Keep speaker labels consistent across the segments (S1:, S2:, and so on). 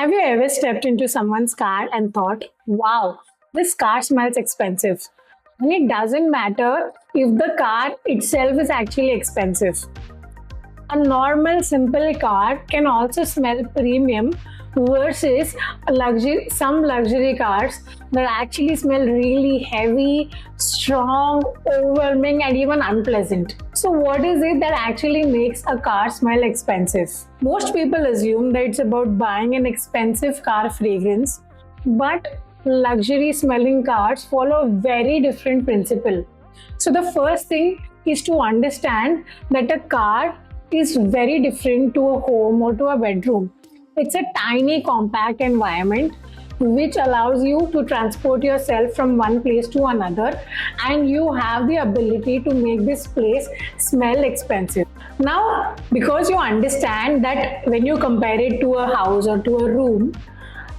S1: Have you ever stepped into someone's car and thought, wow, this car smells expensive? And it doesn't matter if the car itself is actually expensive. A normal, simple car can also smell premium versus some luxury cars that actually smell really heavy, strong, overwhelming, and even unpleasant. So, what is it that actually makes a car smell expensive? Most people assume that it's about buying an expensive car fragrance, but luxury smelling cars follow a very different principle. So, the first thing is to understand that a car is very different to a home or to a bedroom. It's a tiny, compact environment which allows you to transport yourself from one place to another, and you have the ability to make this place smell expensive. Now, because you understand that when you compare it to a house or to a room,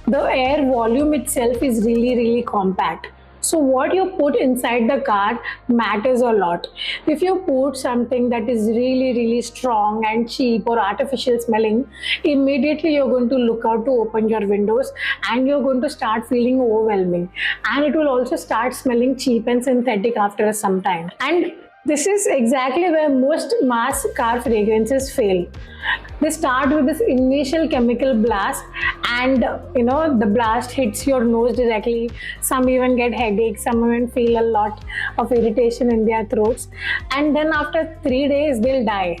S1: the air volume itself is really compact. So what you put inside the car matters a lot. If you put something that is really strong and cheap or artificial smelling, immediately you're going to look out to open your windows and you're going to start feeling overwhelming, and it will also start smelling cheap and synthetic after some time. And this is exactly where most mass car fragrances fail. They start with this initial chemical blast, and the blast hits your nose directly. Some even get headaches, some even feel a lot of irritation in their throats, and then after 3 days they'll die.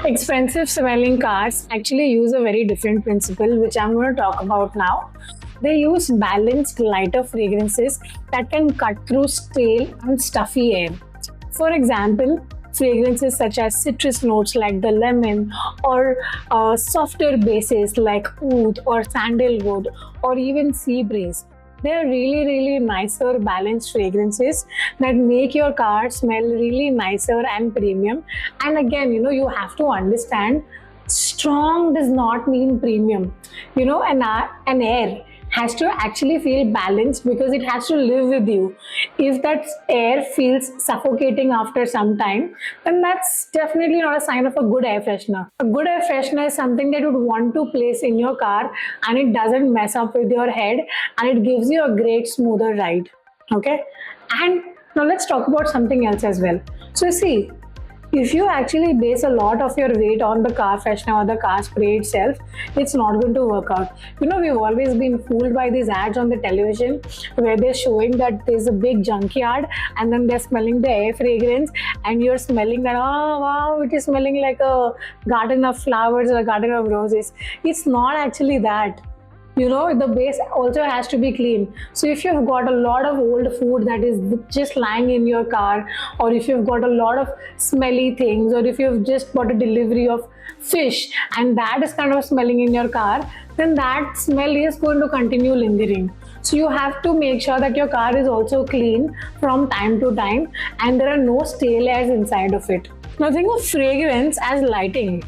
S1: Expensive smelling cars actually use a very different principle, which I'm going to talk about now. They use balanced, lighter fragrances that can cut through stale and stuffy air. For example, fragrances such as citrus notes like the lemon, or softer bases like oud or sandalwood or even sea breeze. They are really nicer, balanced fragrances that make your car smell really nicer and premium. And again, you have to understand, strong does not mean premium. An air has to actually feel balanced because it has to live with you. If that air feels suffocating after some time, then that's definitely not a sign of a good air freshener. A good air freshener is something that you would want to place in your car, and it doesn't mess up with your head, and it gives you a great smoother ride. Okay? And now let's talk about something else as well. So see, if you actually base a lot of your weight on the car freshener or the car spray itself, it's not going to work out. We've always been fooled by these ads on the television where they're showing that there's a big junkyard and then they're smelling the air fragrance, and you're smelling that, oh wow, it is smelling like a garden of flowers or a garden of roses. It's not actually that. The base also has to be clean. So if you've got a lot of old food that is just lying in your car, or if you've got a lot of smelly things, or if you've just got a delivery of fish and that is kind of smelling in your car, then that smell is going to continue lingering. So you have to make sure that your car is also clean from time to time and there are no stale airs inside of it. Now think of fragrance as lighting.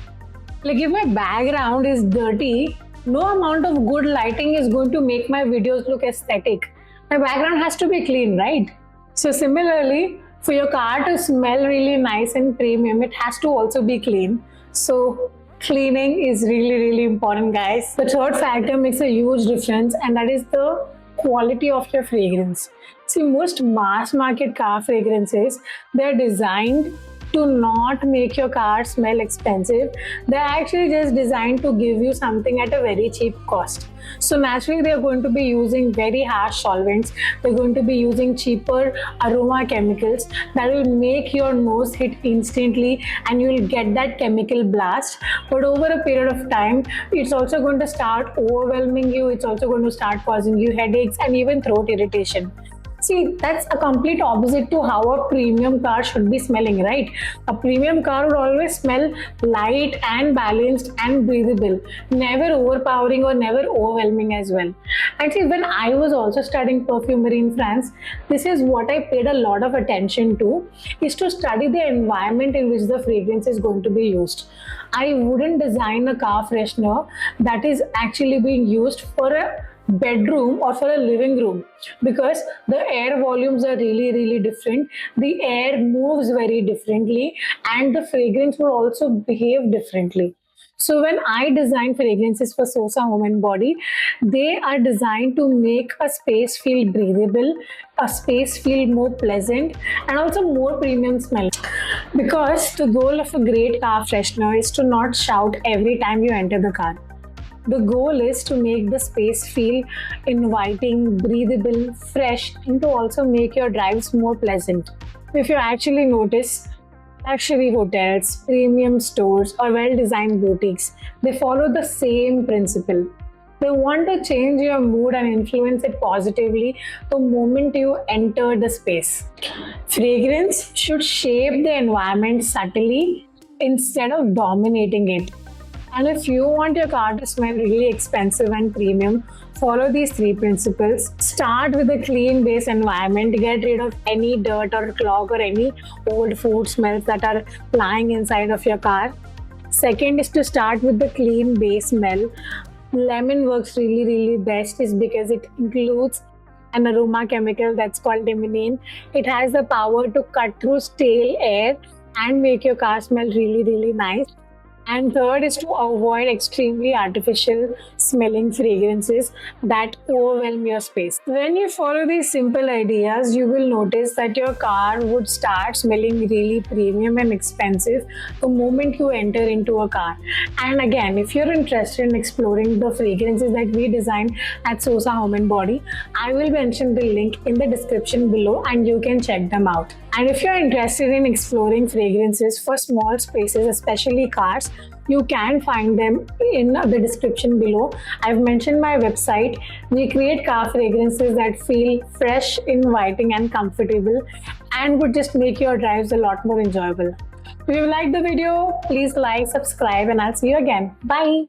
S1: Like if my background is dirty, no amount of good lighting is going to make my videos look aesthetic. My background has to be clean, right? So similarly, for your car to smell really nice and premium, it has to also be clean. So cleaning is really important, guys. The third factor makes a huge difference, and that is the quality of your fragrance. See, most mass market car fragrances, they're designed to not make your car smell expensive. They're actually just designed to give you something at a very cheap cost. So naturally they're going to be using very harsh solvents. They're going to be using cheaper aroma chemicals that will make your nose hit instantly, and you'll get that chemical blast. But over a period of time, it's also going to start overwhelming you. It's also going to start causing you headaches and even throat irritation. See, that's a complete opposite to how a premium car should be smelling, right? A premium car would always smell light and balanced and breathable, never overpowering or never overwhelming as well. And see, when I was also studying perfumery in France, this is what I paid a lot of attention to, is to study the environment in which the fragrance is going to be used. I wouldn't design a car freshener that is actually being used for a bedroom or for a living room, because the air volumes are really different. The air moves very differently and the fragrance will also behave differently. So when I design fragrances for Sosa Home and Body, they are designed to make a space feel breathable, a space feel more pleasant, and also more premium smell. Because the goal of a great car freshener is to not shout every time you enter the car. The goal is to make the space feel inviting, breathable, fresh, and to also make your drives more pleasant. If you actually notice, luxury hotels, premium stores, or well designed boutiques, they follow the same principle. They want to change your mood and influence it positively the moment you enter the space. Fragrance should shape the environment subtly instead of dominating it. And if you want your car to smell really expensive and premium, follow these three principles. Start with a clean base environment, get rid of any dirt or clog or any old food smells that are lying inside of your car. Second is to start with the clean base smell. Lemon works really best is because it includes an aroma chemical that's called limonene. It has the power to cut through stale air and make your car smell really nice. And third is to avoid extremely artificial smelling fragrances that overwhelm your space. When you follow these simple ideas, you will notice that your car would start smelling really premium and expensive the moment you enter into a car. And again, if you're interested in exploring the fragrances that we design at Sosa Home and Body, I will mention the link in the description below and you can check them out. And if you're interested in exploring fragrances for small spaces, especially cars, you can find them in the description below. I've mentioned my website. We create car fragrances that feel fresh, inviting, and comfortable, and would just make your drives a lot more enjoyable. If you liked the video, please like, subscribe, and I'll see you again. Bye.